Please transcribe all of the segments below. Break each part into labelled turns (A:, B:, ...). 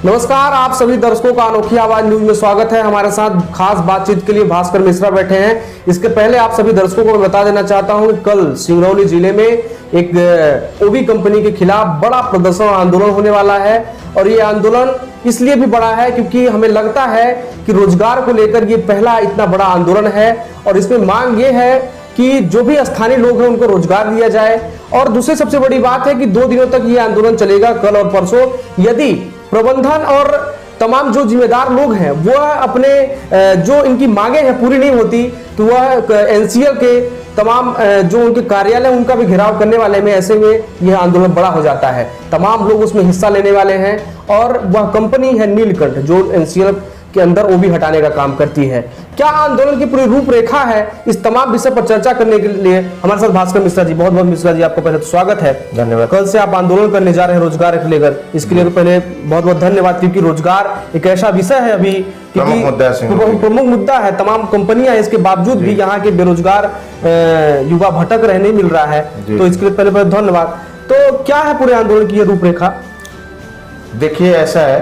A: नमस्कार, आप सभी दर्शकों का अनोखी आवाज न्यूज में स्वागत है। हमारे साथ खास बातचीत के लिए भास्कर मिश्रा बैठे हैं। इसके पहले आप सभी दर्शकों को मैं बता देना चाहता हूं कि कल सिंगरौली जिले में एक ओवी कंपनी के खिलाफ बड़ा प्रदर्शन और आंदोलन होने वाला है। और ये आंदोलन इसलिए भी बड़ा है क्योंकि हमें लगता है कि रोजगार को लेकर ये पहला इतना बड़ा आंदोलन है और इसमें मांग ये है कि जो भी स्थानीय लोग हैं उनको रोजगार दिया जाए। और दूसरी सबसे बड़ी बात है कि 2 दिनों तक ये आंदोलन चलेगा, कल और परसों। यदि प्रबंधन और तमाम जो जिम्मेदार लोग हैं वह अपने जो इनकी मांगे हैं पूरी नहीं होती तो वह एनसीएल के तमाम जो उनके कार्यालय उनका भी घेराव करने वाले में, ऐसे में यह आंदोलन बड़ा हो जाता है। तमाम लोग उसमें हिस्सा लेने वाले हैं और वह कंपनी है नीलकंठ जो एनसीएल के अंदर ओबी हटाने का काम करती है। क्या आंदोलन की पूरी रूपरेखा है, इस तमाम विषय पर चर्चा करने के लिए हमारे साथ भास्कर मिश्रा जी। बहुत बहुत मिश्रा जी आपका पहले तो स्वागत है।
B: धन्यवाद।
A: कल से आप आंदोलन करने जा रहे हैं रोजगार को लेकर, इसके लिए तो पहले बहुत बहुत धन्यवाद, क्योंकि रोजगार एक ऐसा विषय है अभी प्रमुख मुद्दा है। तमाम कंपनियां इसके बावजूद भी यहाँ के बेरोजगार युवा भटक रहे, नहीं मिल रहा है, तो इसके लिए पहले धन्यवाद। तो क्या है पूरे आंदोलन की रूपरेखा?
B: देखिए, ऐसा है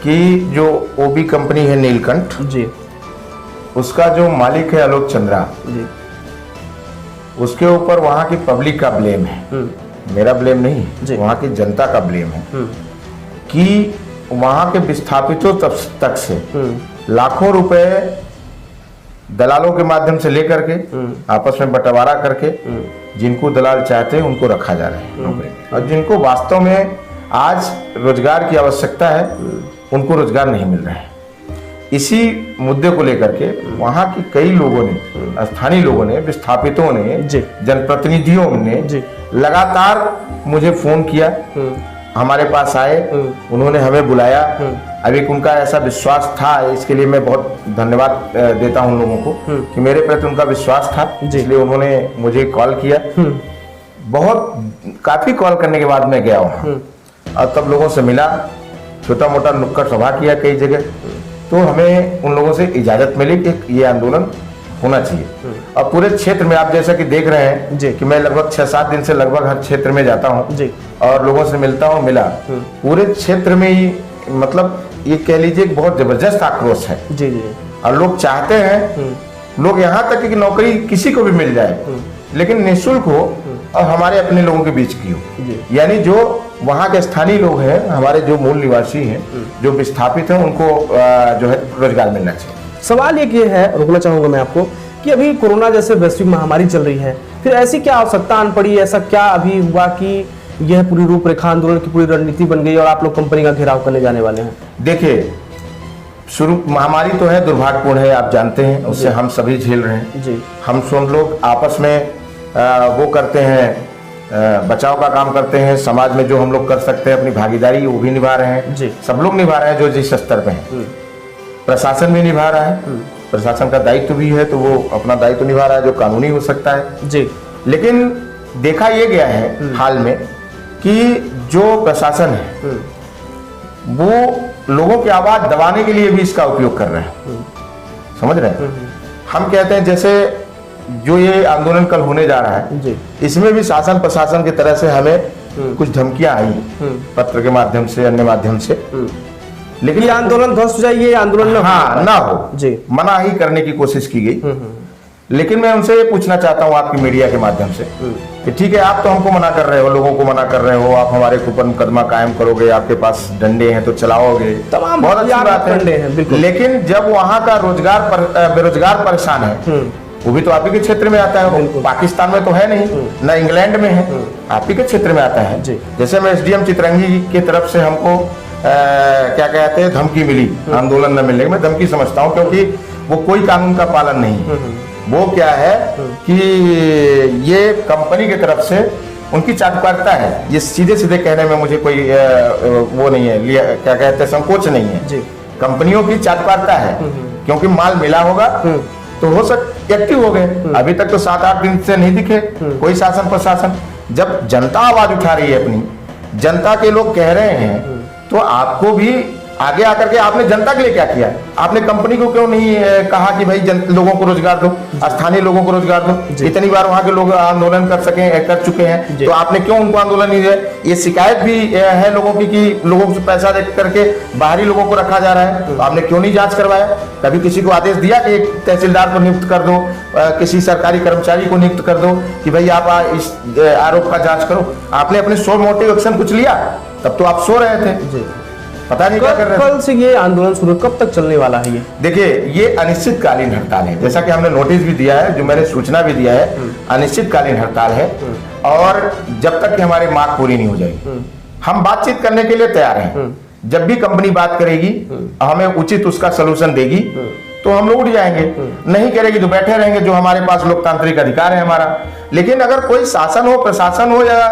B: कि जो ओबी कंपनी है नीलकंठ
A: जी,
B: उसका जो मालिक है आलोक चंद्रा
A: जी,
B: उसके ऊपर वहां की पब्लिक का ब्लेम है, मेरा ब्लेम नहीं है, वहां की जनता का ब्लेम है कि वहां के विस्थापितों तक से लाखों रुपए दलालों के माध्यम से लेकर के आपस में बंटवारा करके जिनको दलाल चाहते हैं उनको रखा जा रहा है नौकरी में, और जिनको वास्तव में आज रोजगार की आवश्यकता है उनको रोजगार नहीं मिल रहा है। इसी मुद्दे को लेकर के वहां के कई लोगों ने, स्थानीय लोगों ने, विस्थापितों ने, जनप्रतिनिधियों ने लगातार मुझे फोन किया, हमारे पास आए, उन्होंने हमें बुलाया। अभी उनका ऐसा विश्वास था, इसके लिए मैं बहुत धन्यवाद देता हूं उन लोगों को कि मेरे प्रति उनका विश्वास था, इसलिए उन्होंने मुझे कॉल किया। काफी कॉल करने के बाद मैं गया वहां और तब लोगों से मिला, छोटा मोटा नुक्कड़ सभा किया कई जगह, तो हमें उन लोगों से इजाजत मिली कि ये आंदोलन होना चाहिए। और पूरे क्षेत्र में आप जैसा कि देख रहे हैं कि मैं लगभग 6-7 दिन से लगभग हर क्षेत्र में जाता हूं और लोगों से मिलता हूं, मिला पूरे क्षेत्र में ही, मतलब ये कह लीजिए बहुत जबरदस्त आक्रोश है और लोग चाहते हैं, लोग यहाँ तक कि नौकरी किसी को भी मिल जाए लेकिन निःशुल्क हो और हमारे अपने लोगों के बीच की हो, यानी जो वहाँ के स्थानीय लोग हैं, हमारे जो मूल निवासी हैं, जो विस्थापित हैं, उनको जो है रोजगार मिलना चाहिए।
A: सवाल ये है, रोकना चाहूंगा मैं आपको, कि अभी कोरोना जैसे वैश्विक महामारी चल रही है, फिर ऐसी क्या आवश्यकता आन पड़ी, ऐसा क्या अभी हुआ कि यह पूरी रूपरेखा आंदोलन की पूरी रणनीति बन गई और आप लोग कंपनी का घेराव करने जाने वाले हैं?
B: देखिए, शुरू महामारी तो है, दुर्भाग्यपूर्ण है, आप जानते हैं, उससे हम सभी झेल रहे हैं। हम सब लोग आपस में वो करते हैं, बचाव का काम करते हैं, समाज में जो हम लोग कर सकते हैं अपनी भागीदारी वो भी निभा रहे हैं, सब लोग निभा रहे हैं जो जिस स्तर पे हैं। प्रशासन भी निभा रहा है, प्रशासन का दायित्व भी है तो वो अपना दायित्व निभा रहा है जो कानूनी हो सकता है जी। लेकिन देखा ये गया है हाल में कि जो प्रशासन है वो लोगों की आवाज दबाने के लिए भी इसका उपयोग कर रहा है, समझ रहे हैं? हम कहते हैं जैसे जो ये आंदोलन कल होने जा रहा है इसमें भी शासन प्रशासन की तरह से हमें कुछ धमकियां आई पत्र के माध्यम से, अन्य माध्यम से, लेकिन
A: ये आंदोलन ध्वस्त हो जाए, ये आंदोलन
B: ना हो जी, मना ही करने की कोशिश की गई। लेकिन मैं उनसे ये पूछना चाहता हूँ आपकी मीडिया के माध्यम से कि ठीक है, आप तो हमको मना कर रहे हो, लोगों को मना कर रहे हो, आप हमारे ऊपर मुकदमा कायम करोगे, आपके पास डंडे हैं तो चलाओगे,
A: तमाम
B: बहुत अच्छी बात है। लेकिन जब वहाँ का बेरोजगार परेशान है, वो भी तो आप ही के क्षेत्र में आता है, पाकिस्तान में तो है नहीं, न इंग्लैंड में है, आप ही के क्षेत्र में आता है। जैसे मैं SDM चितरंगी की तरफ से हमको क्या कहते हैं धमकी मिली आंदोलन न मिलने, मैं धमकी समझता हूँ क्योंकि वो कोई कानून का पालन नहीं, वो क्या है कि ये कंपनी की तरफ से उनकी चाटुकारिता है, ये सीधे सीधे कहने में मुझे कोई वो नहीं है, क्या कहते हैं संकोच नहीं है, कंपनियों की चाटुकारिता है, क्योंकि माल मिला होगा तो हो सकता एक्टिव हो गए। अभी तक तो 7-8 दिन से नहीं दिखे कोई शासन प्रशासन। जब जनता आवाज उठा रही है अपनी, जनता के लोग कह रहे हैं तो आपको भी आगे आकर के आपने जनता के लिए क्या किया? आपने कंपनी को क्यों नहीं कहा कि भाई लोगों को रोजगार दो, स्थानीय लोगों को रोजगार दो? इतनी बार वहां के लोग आंदोलन कर चुके हैं, तो आपने क्यों उनको आंदोलन नहीं दिया? ये शिकायत भी है लोगों की कि लोगों से पैसा दे करके बाहरी लोगों को रखा जा रहा है, तो आपने क्यों नहीं जांच करवाया? कभी किसी को आदेश दिया कि एक तहसीलदार को नियुक्त कर दो, किसी सरकारी कर्मचारी को नियुक्त कर दो कि भाई आप इस आरोप का जांच करो? आपने अपने सो मोटिव एक्शन कुछ लिया? तब तो आप सो रहे थे, पता नहीं क्या कर रहे थे।
A: कल से ये आंदोलन शुरू, कब तक चलने वाला है ये?
B: देखिए, ये अनिश्चितकालीन हड़ताल है, जैसा कि हमने नोटिस भी दिया है, जो मैंने सूचना भी दिया है, अनिश्चितकालीन हड़ताल है। और जब तक कि हमारी मांग पूरी नहीं हो जाएगी, हम बातचीत करने के लिए तैयार हैं। जब भी कंपनी बात करेगी, हमें उचित उसका सलूशन देगी, तो हम लोग उठ जाएंगे। नहीं करेगी तो बैठे रहेंगे, जो हमारे पास लोकतांत्रिक अधिकार है हमारा। लेकिन अगर कोई शासन हो, प्रशासन हो, या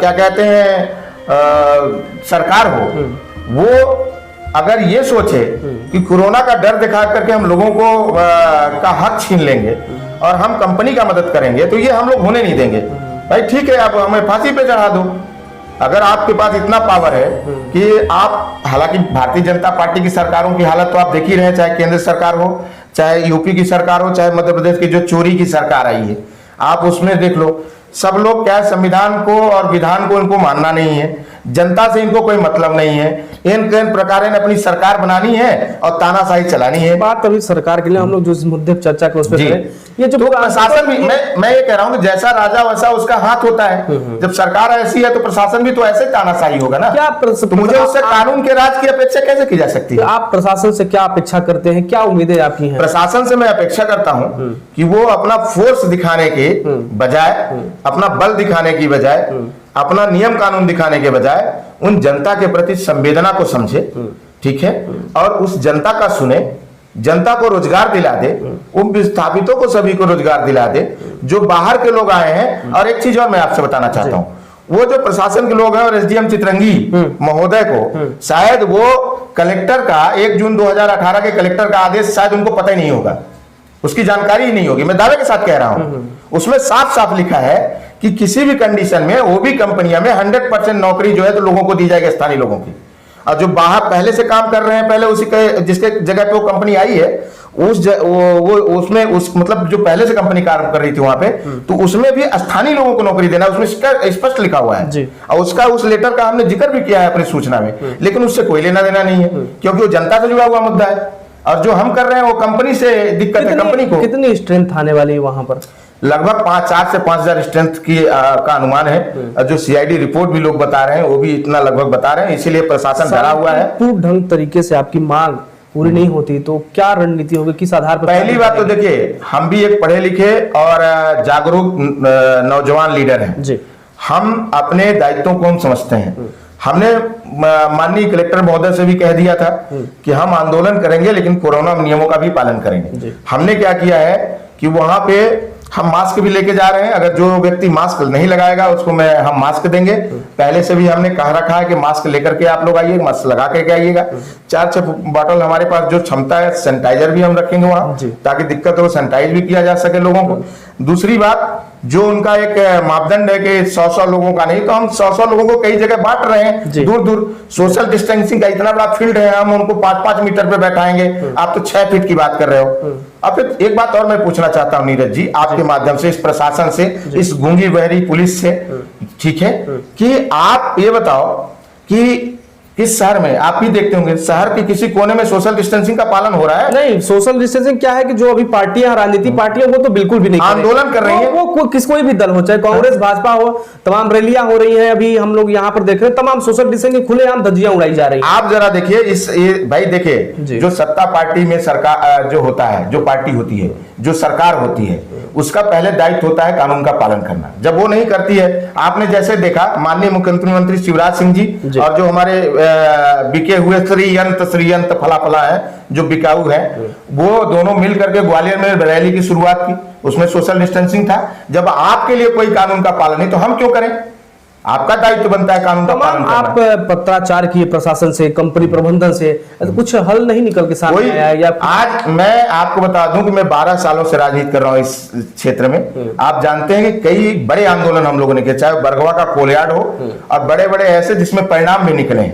B: क्या कहते हैं सरकार हो, वो अगर ये सोचे कि कोरोना का डर दिखा करके हम लोगों को का हक छीन लेंगे और हम कंपनी का मदद करेंगे, तो ये हम लोग होने नहीं देंगे। भाई ठीक है, आप हमें फांसी पे चढ़ा दो। अगर आपके पास इतना पावर है कि आप, हालांकि भारतीय जनता पार्टी की सरकारों की हालत तो आप देख ही रहे हैं, चाहे केंद्र सरकार हो, चाहे यूपी की सरकार हो, चाहे मध्य प्रदेश की जो चोरी की सरकार आई है, आप उसमें देख लो। सब लोग क्या, संविधान को और विधान को इनको मानना नहीं है, जनता से इनको कोई मतलब नहीं है। इन प्रकार ने अपनी सरकार बनानी है और तानाशाही चलानी है।
A: बात अभी सरकार के लिए हम लोग जो इस मुद्दे पर चर्चा कर, उस पर ये जो
B: तो प्रशासन भी, मैं ये कह रहा हूँ कि जैसा राजा वैसा उसका हाथ होता है। जब सरकार ऐसी है तो प्रशासन भी तो ऐसे तानाशाही होगा ना।
A: क्या
B: तो मुझे उससे कानून के राज की अपेक्षा कैसे की जा सकती है?
A: आप प्रशासन से क्या अपेक्षा करते हैं, क्या उम्मीदें आपकी हैं?
B: प्रशासन से मैं अपेक्षा करता हूँ कि वो अपना फोर्स दिखाने के बजाय, अपना बल दिखाने की बजाय, अपना नियम कानून दिखाने के बजाय उन जनता के प्रति संवेदना को समझे, ठीक है, और उस जनता का सुने, जनता को रोजगार दिला दे, उन विस्थापितों को सभी को रोजगार दिला दे जो बाहर के लोग आए हैं। और एक चीज और मैं आपसे बताना चाहता हूं, वो जो प्रशासन के लोग हैं और एसडीएम चितरंगी महोदय को, शायद वो कलेक्टर का 1 जून 2018 के कलेक्टर का आदेश शायद उनको पता ही नहीं होगा, उसकी जानकारी ही नहीं होगी। मैं दावे के साथ कह रहा हूं, उसमें साफ साफ लिखा है कि किसी भी कंडीशन में ओबी कंपनियां में 100% नौकरी जो है तो लोगों को दी जाएगी, स्थानीय लोगों की। और जो बाहर पहले से काम कर रहे हैं, पहले उसी के जिसके जगह पे वो कंपनी आई है, उसमें मतलब जो पहले से कंपनी काम कर रही थी वहां पे, तो उसमें भी स्थानीय लोगों को नौकरी देना, उसमें स्पष्ट लिखा हुआ है। और उसका, उस लेटर का हमने जिक्र भी किया है अपनी सूचना में, लेकिन उससे कोई लेना देना नहीं है, क्योंकि वो जनता से जुड़ा हुआ मुद्दा है। और जो हम कर रहे हैं वो कंपनी से दिक्कत है। कंपनी को
A: कितनी स्ट्रेंथ आने वाली है वहां पर?
B: लगभग 4 से 5,000 स्ट्रेंथ की का अनुमान है। जो सीआईडी रिपोर्ट भी लोग बता रहे हैं, वो भी इतना लगभग बता रहे हैं, इसीलिए प्रशासन डरा हुआ है।
A: पूर्ण ढंग तरीके से आपकी मांग पूरी नहीं होती तो क्या रणनीति होगी, किस आधार पर?
B: पहली बात तो देखिए, हम भी एक पढ़े लिखे और जागरूक नौजवान लीडर हैं जी। हम अपने दायित्वों को हम समझते हैं। हमने माननीय कलेक्टर महोदय से भी कह दिया था कि हम आंदोलन करेंगे, लेकिन कोरोना नियमों का भी पालन करेंगे। हमने क्या किया है कि वहां पे हम मास्क भी लेके जा रहे हैं। अगर जो व्यक्ति मास्क नहीं लगाएगा उसको हम मास्क देंगे। पहले से भी हमने कह रखा है कि मास्क लेकर के आप लोग आइए, मास्क लगा करके आइएगा। 4-6 बॉटल हमारे पास जो क्षमता है, सैनिटाइजर भी हम रखेंगे वहां, ताकि दिक्कत हो सैनिटाइज भी किया जा सके लोगों को। दूसरी बात, जो उनका एक मापदंड है कि 100 लोगों का नहीं, तो हम 100 लोगों को कई जगह बांट रहे हैं, दूर दूर। सोशल डिस्टेंसिंग का इतना बड़ा फील्ड है, हम उनको 5-5 मीटर पे बैठाएंगे। आप तो 6 फीट की बात कर रहे हो। अब फिर एक बात और मैं पूछना चाहता हूं नीरज जी, आपके माध्यम से, इस प्रशासन से, इस गूंगी बहरी पुलिस से, ठीक है, कि आप ये बताओ कि इस शहर में आप भी देखते होंगे, शहर के किसी कोने में सोशल डिस्टेंसिंग का पालन हो रहा है?
A: नहीं, सोशल डिस्टेंसिंग क्या है कि जो अभी पार्टियां, राजनीतिक पार्टियां, वो तो बिल्कुल भी नहीं
B: आंदोलन कर रही है।
A: वो कोई भी दल हो, चाहे कांग्रेस, भाजपा हो, तमाम रैलियां हो रही हैं। अभी हम लोग यहाँ पर देख रहे हैं, तमाम सोशल डिस्टेंसिंग खुलेआम धज्जियां उड़ाई जा रही है।
B: आप जरा देखिए, भाई देखिए, जो सत्ता पार्टी में सरकार जो होता है, जो पार्टी होती है, जो सरकार होती है, उसका पहले दायित्व होता है कानून का पालन करना। जब वो नहीं करती है, आपने जैसे देखा माननीय मुख्यमंत्री शिवराज सिंह जी और जो हमारे बिके हुए श्रीयंत फला है, जो बिकाऊ है, वो दोनों मिल करके ग्वालियर में रैली की शुरुआत की। उसमें सोशल डिस्टेंसिंग था। जब आपके लिए कोई कानून का पालन नहीं, तो हम क्यों करें? आपका दायित्व बनता है कानून का पालन करना।
A: आप पत्राचार किए प्रशासन से, कंपनी प्रबंधन से, कुछ हल नहीं निकल के सामने आया? या
B: आज मैं आपको बता दूं कि मैं 12 सालों से राजनीति कर रहा हूं इस क्षेत्र में। आप जानते हैं कि कई बड़े आंदोलन हम लोगों ने किए, चाहे बरगवा का कोलयार्ड हो, और बड़े बड़े ऐसे जिसमें परिणाम भी निकले।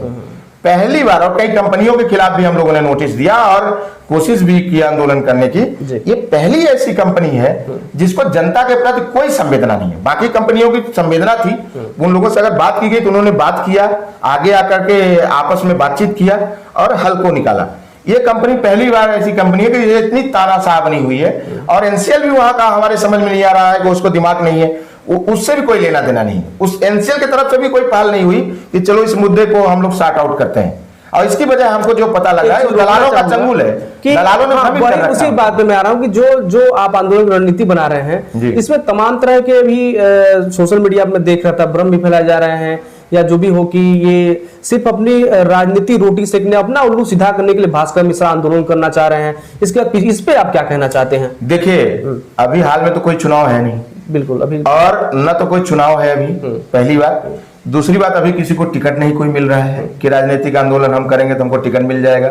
B: पहली बार, और कई कंपनियों के खिलाफ भी हम लोगों ने नोटिस दिया और कोशिश भी की आंदोलन करने की, ये पहली ऐसी कंपनी है जिसको जनता के प्रति कोई संवेदना नहीं है। बाकी कंपनियों की संवेदना थी, उन लोगों से अगर बात की गई तो उन्होंने बात किया, आगे आकर के आपस में बातचीत किया और हल को निकाला। ये कंपनी पहली बार ऐसी कंपनी है कि ये इतनी तानाशाह बनी हुई है, और एनसीएल भी वहां का हमारे समझ में नहीं आ रहा है कि उसको दिमाग नहीं है, उससे भी कोई लेना देना नहीं, उस एनसीएल की तरफ से भी कोई पहल नहीं हुई कि चलो इस मुद्दे को हम लोग सॉर्ट आउट करते हैं। और इसकी वजह हमको जो पता लगा है, दलालों का चंगुल है, दलालों ने भ्रमित कर रखा है।
A: उसी बात पे मैं आ रहा हूँ कि जो आप आंदोलन रणनीति बना रहे हैं, इसमें तमाम तरह के भी सोशल मीडिया में देख रहा था भ्रम भी फैलाए जा रहे हैं, या जो भी हो कि ये सिर्फ अपनी राजनीति रोटी सेकने, अपना उल्लू सीधा करने के लिए भास्कर मिश्रा आंदोलन करना चाह रहे हैं। इसके बाद इस पे आप क्या कहना चाहते हैं?
B: देखिए, अभी हाल में तो कोई चुनाव है नहीं,
A: बिल्कुल, अभी
B: और न तो कोई चुनाव है अभी, पहली बात। दूसरी बात, अभी किसी को टिकट नहीं कोई मिल रहा है कि राजनीतिक आंदोलन हम करेंगे तो हमको टिकट मिल जाएगा।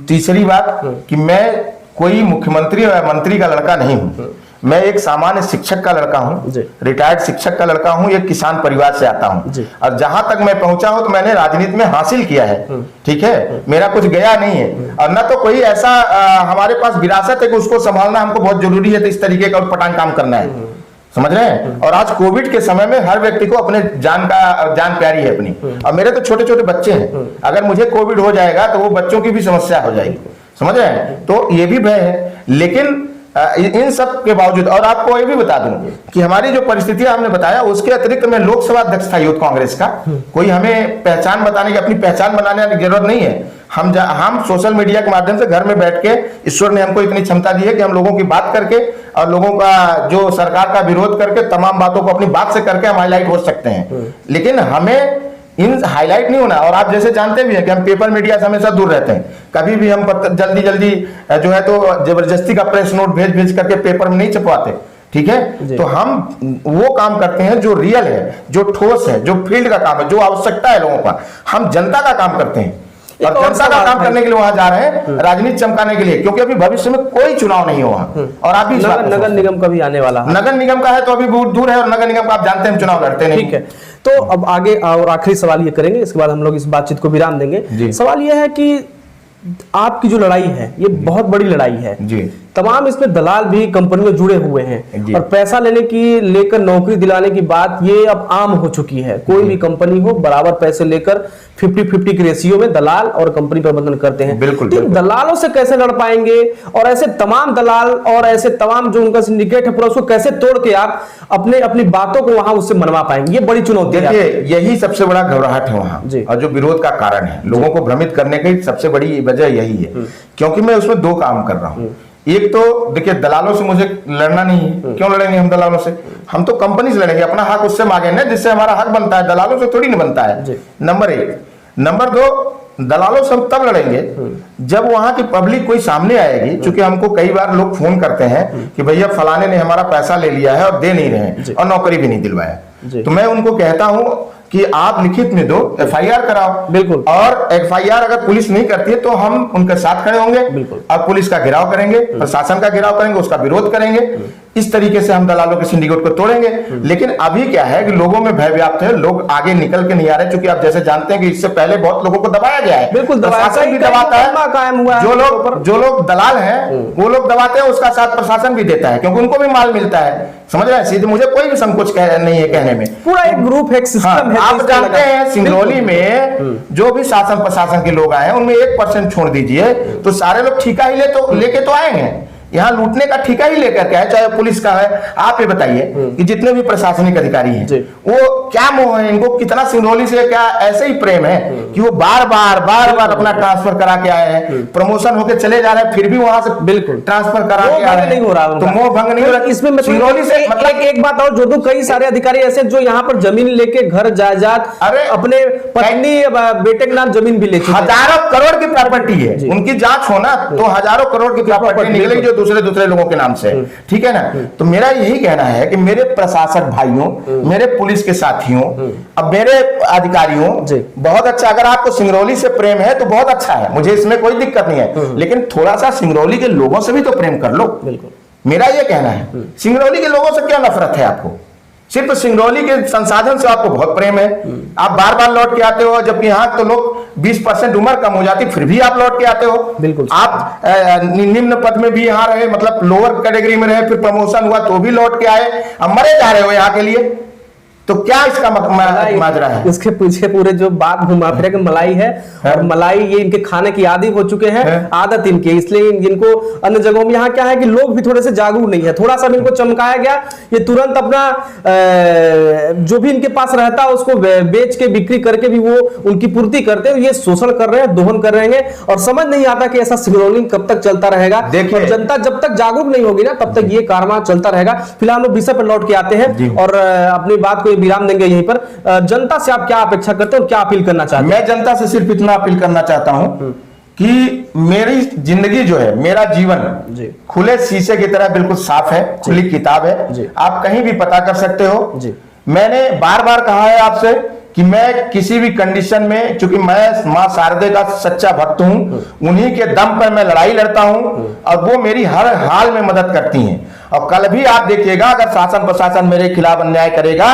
B: तीसरी बात कि मैं कोई मुख्यमंत्री या मंत्री का लड़का नहीं हूं, मैं एक सामान्य शिक्षक का लड़का हूं, रिटायर्ड शिक्षक का लड़का हूं, एक किसान परिवार से आता हूं, और जहां तक मैं पहुंचा हूं तो मैंने राजनीति में हासिल किया है, ठीक है, मेरा कुछ गया नहीं है। और न तो कोई ऐसा हमारे पास विरासत है कि उसको संभालना हमको बहुत जरूरी है, तो इस तरीके का पटांग काम करना है, समझ रहे हैं। और आज कोविड के समय में हर व्यक्ति को अपने जान प्यारी है अपनी, और मेरे तो छोटे छोटे बच्चे हैं, अगर मुझे कोविड हो जाएगा तो वो बच्चों की भी समस्या हो जाएगी, समझ रहे हैं, तो ये भी भय है। लेकिन इन सब के बावजूद, और आपको ये भी बता दूं कि हमारी जो परिस्थितियां हमने बताया, उसके अतिरिक्त मैं लोकसभा अध्यक्ष था यूथ कांग्रेस का, कोई हमें पहचान बताने की, अपनी पहचान बनाने की जरूरत नहीं है। हम सोशल मीडिया के माध्यम से घर में बैठ के, ईश्वर ने हमको इतनी क्षमता दी है कि हम लोगों की बात करके और लोगों का जो सरकार का विरोध करके तमाम बातों को अपनी बात से करके हम हाईलाइट हो सकते हैं। लेकिन हमें इन हाईलाइट नहीं होना, और आप जैसे जानते भी हैं कि हम पेपर मीडिया से हमेशा दूर रहते हैं, कभी भी हम जल्दी जो है तो जबरदस्ती का प्रेस नोट भेज करके पेपर में नहीं छपवाते, ठीक है। तो हम वो काम करते हैं जो रियल है, जो ठोस है, जो फील्ड का काम है, जो आवश्यकता है लोगों का, हम जनता का काम करते हैं, और जनता का काम करने के लिए वहां जा रहे हैं, राजनीति चमकाने के लिए, क्योंकि अभी भविष्य में कोई चुनाव नहीं हुआ, और अभी
A: नगर निगम का भी आने वाला है।
B: नगर निगम का है तो अभी बहुत दूर है, और नगर निगम का आप जानते हैं चुनाव लड़ते नहीं,
A: ठीक है। तो अब आगे और आखिरी सवाल ये करेंगे, इसके बाद हम लोग इस बातचीत को विराम देंगे। सवाल यह है कि आपकी जो लड़ाई है, ये बहुत बड़ी लड़ाई है जी। तमाम इसमें दलाल भी कंपनियों जुड़े हुए हैं, और पैसा लेने की लेकर नौकरी दिलाने की बात ये अब आम हो चुकी है। कोई भी कंपनी हो, बराबर पैसे लेकर 50-50 के रेशियो में दलाल और कंपनी प्रबंधन करते हैं।
B: बिल्कुल,
A: तो दलालों से कैसे लड़ पाएंगे, और ऐसे तमाम दलाल और ऐसे तमाम जो उनका सिंडिकेट है पूरा, उसको कैसे तोड़ के आप अपनी बातों को वहां उससे मनवा पाएंगे? ये बड़ी चुनौती है।
B: देखिए, यही सबसे बड़ा घबराहट है वहां, और जो विरोध का कारण है, लोगों को भ्रमित करने की सबसे बड़ी वजह यही है, क्योंकि मैं उसमें दो काम कर रहा हूँ। एक तो देखिए, दलालों से मुझे लड़ना नहीं है, क्यों लड़ेंगे हम दलालों से? हम तो कंपनी से लड़ेंगे, अपना हक उससे मांगेंगे जिससे हमारा हक बनता है, दलालों से थोड़ी नहीं बनता है, नंबर एक। नंबर दो, दलालों से हम तब लड़ेंगे जब वहां की पब्लिक कोई सामने आएगी, क्योंकि हमको कई बार लोग फोन करते हैं कि भैया फलाने ने हमारा पैसा ले लिया है और दे नहीं रहे हैं, और नौकरी भी नहीं दिलवाया, तो मैं उनको कहता हूं कि आप लिखित में दो, एफआईआर कराओ।
A: बिल्कुल।
B: और एफआईआर अगर पुलिस नहीं करती है तो हम उनके साथ खड़े होंगे, और पुलिस का घेराव करेंगे, प्रशासन का घेराव करेंगे, उसका विरोध करेंगे। इस तरीके से हम दलालों के सिंडिकेट को तोड़ेंगे। लेकिन अभी क्या है कि लोगों में भय व्याप्त है, लोग आगे निकल के नहीं आ रहे, क्योंकि आप जैसे जानते हैं कि इससे पहले बहुत लोगों को दबाया गया है।
A: बिल्कुल,
B: प्रशासन भी दबाता है, जो लोग दलाल हैं वो लोग दबाते हैं, उसका साथ प्रशासन भी देता है, क्योंकि उनको भी माल मिलता है, समझ रहे हैं। सीधे मुझे कोई भी संकोच नहीं है कहने में,
A: पूरा एक ग्रुप है, सिस्टम है।
B: आप जानते हैं सिंगरौली में जो भी शासन प्रशासन के लोग आए हैं, उनमें 1% छोड़ दीजिए तो सारे लोग ठेका ही लेके तो आएंगे, यहाँ लूटने का ठेका ही लेकर के आए, चाहे पुलिस का है। आप ये बताइए कि जितने भी प्रशासनिक अधिकारी हैं वो क्या मोह है इनको, कितना सिंगरौली से क्या ऐसे ही प्रेम है कि वो बार बार अपना ट्रांसफर करा के आए हैं, प्रमोशन होके चले जा रहे हैं, फिर भी वहां से बिल्कुल ट्रांसफर करा के आ रहे हैं, नहीं हो रहा, तो मोह भंग नहीं हो रहा।
A: इसमें सिंगरौली से मतलब एक बात और जोड़ दूं, कई सारे अधिकारी ऐसे जो यहाँ पर जमीन लेके घर जायदाद, अरे अपने पत्नी बेटे के नाम जमीन भी ले चुके,
B: हजारों करोड़ की प्रॉपर्टी है, उनकी जांच हो ना तो हजारों करोड़ की प्रॉपर्टी निकलेगी जो दूसरे लोगों के नाम से, ठीक है ना। तो मेरा यही कहना है कि मेरे प्रशासक भाइयों, मेरे पुलिस के साथियों, अब मेरे अधिकारियों, बहुत अच्छा, अगर आपको सिंगरौली से प्रेम है तो बहुत अच्छा है, मुझे इसमें कोई दिक्कत नहीं है, लेकिन थोड़ा सा सिंगरौली के लोगों से भी तो प्रेम कर लो। मेरा यह कहना है, सिंगरौली के लोगों से क्या नफरत है आपको? सिर्फ सिंगरौली के संसाधन से आपको बहुत प्रेम है, आप बार बार लौट के आते हो, जबकि यहाँ तो लोग 20% उम्र कम हो जाती, फिर भी आप लौट के आते हो।
A: बिल्कुल।
B: आप निम्न पद में भी यहाँ रहे, मतलब लोअर कैटेगरी में रहे, फिर प्रमोशन हुआ तो भी लौट के आए, अब मरे जा रहे हो यहाँ के लिए, तो क्या इसका माजरा है?
A: इसके पीछे पूरे जो बात घुमा फिरा के मलाई है, और मलाई ये इनके खाने की आदी हो चुके हैं, आदत इनकी, इसलिए इनको अन्य जगहों में यहाँ क्या है कि लोग भी थोड़े से जागरूक नहीं है, थोड़ा सा भी इनको चमकाया गया ये तुरंत अपना जो भी इनके पास रहता है उसको बेच के बिक्री करके भी वो उनकी पूर्ति करते हैं। ये शोषण कर रहे हैं, दोहन कर रहे हैं, और समझ नहीं आता कि ऐसा सिग्नलिंग कब तक चलता रहेगा।
B: देखिए,
A: जनता जब तक जागरूक नहीं होगी ना तब तक ये कारवां चलता रहेगा। फिलहाल हम विषय पर लौट के आते हैं और अपनी बात को विराम देंगे यहीं पर। जनता से आप क्या अपेक्षा करते हैं और क्या अपील करना चाहते हैं?
B: मैं जनता से सिर्फ इतना अपील करना चाहता हूं कि मेरी जिंदगी जो है, मेरा जीवन खुले शीशे की तरह बिल्कुल साफ है, खुली किताब है, आप कहीं भी पता कर सकते हो। मैंने बार बार कहा है आपसे कि मैं किसी भी कंडीशन में, चूंकि मैं मां शारदे का सच्चा भक्त हूं, उन्हीं के दम पर मैं लड़ाई लड़ता हूं और वो मेरी हर हाल में मदद करती हैं। और कल भी आप देखिएगा, अगर शासन प्रशासन मेरे खिलाफ अन्याय करेगा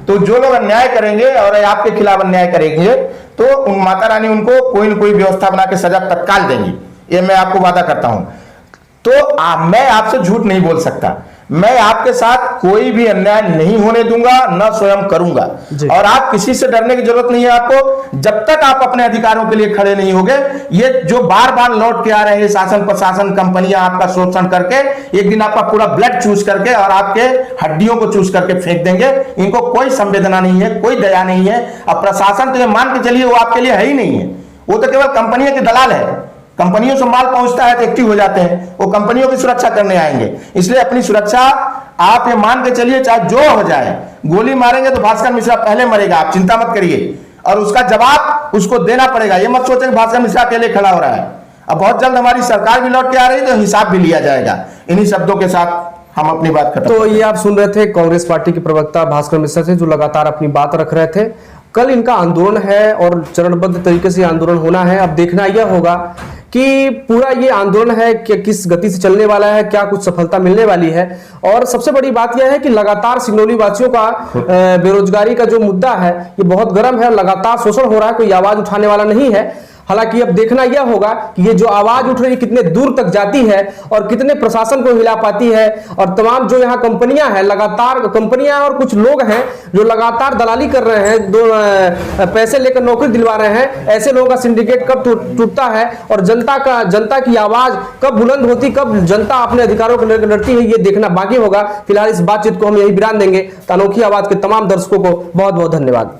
B: तो जो लोग अन्याय करेंगे और आपके खिलाफ अन्याय करेंगे तो उन माता रानी उनको कोई न कोई व्यवस्था बना के सजा तत्काल देंगी, ये मैं आपको वादा करता हूं। तो मैं आपसे झूठ नहीं बोल सकता, मैं आपके साथ कोई भी अन्याय नहीं होने दूंगा, न स्वयं करूंगा, और आप किसी से डरने की जरूरत नहीं है आपको, जब तक आप अपने अधिकारों के लिए खड़े नहीं होंगे। ये जो बार बार लौट के आ रहे हैं शासन प्रशासन कंपनियां आपका शोषण करके, एक दिन आपका पूरा ब्लड चूस करके और आपके हड्डियों को चूस करके फेंक देंगे। इनको कोई संवेदना नहीं है, कोई दया नहीं है। अब प्रशासन तो ये मान के चलिए वो आपके लिए है ही नहीं है, वो तो केवल कंपनियों के दलाल है। कंपनियों से माल पहुंचता है तो एक्टिव हो जाते हैं, वो कंपनियों की सुरक्षा करने आएंगे। इसलिए अपनी सुरक्षा आप ये मान के चलिए, चाहे जो हो जाए, गोली मारेंगे तो भास्कर मिश्रा पहले मरेगा, आप चिंता मत करिए, और उसका जवाब उसको देना पड़ेगा। ये मत सोचें कि भास्कर मिश्रा अकेले खड़ा हो रहा है। अब बहुत जल्द हमारी सरकार भी लौट के आ रही है तो हिसाब भी लिया जाएगा। इन्हीं शब्दों के साथ हम अपनी बात खत्म।
A: तो ये आप सुन रहे थे कांग्रेस पार्टी के प्रवक्ता भास्कर मिश्रा से, जो लगातार अपनी बात रख रहे थे। कल इनका आंदोलन है और चरणबद्ध तरीके से आंदोलन होना है। अब देखना यह होगा कि पूरा ये आंदोलन है कि किस गति से चलने वाला है, क्या कुछ सफलता मिलने वाली है। और सबसे बड़ी बात यह है कि लगातार सिंगरौली वासियों का बेरोजगारी का जो मुद्दा है ये बहुत गर्म है, लगातार शोषण हो रहा है, कोई आवाज उठाने वाला नहीं है। हालांकि अब देखना यह होगा कि ये जो आवाज उठ रही है कितने दूर तक जाती है और कितने प्रशासन को हिला पाती है। और तमाम जो यहाँ कंपनियां हैं, लगातार कंपनियां और कुछ लोग हैं जो लगातार दलाली कर रहे हैं, पैसे लेकर नौकरी दिलवा रहे हैं, ऐसे लोगों का सिंडिकेट कब टूटता है और जनता की आवाज कब बुलंद होती, कब जनता अपने अधिकारों को लेकर लड़ती है, ये देखना बाकी होगा। फिलहाल इस बातचीत को हम यही विराम देंगे। अनोखी आवाज के तमाम दर्शकों को बहुत बहुत धन्यवाद।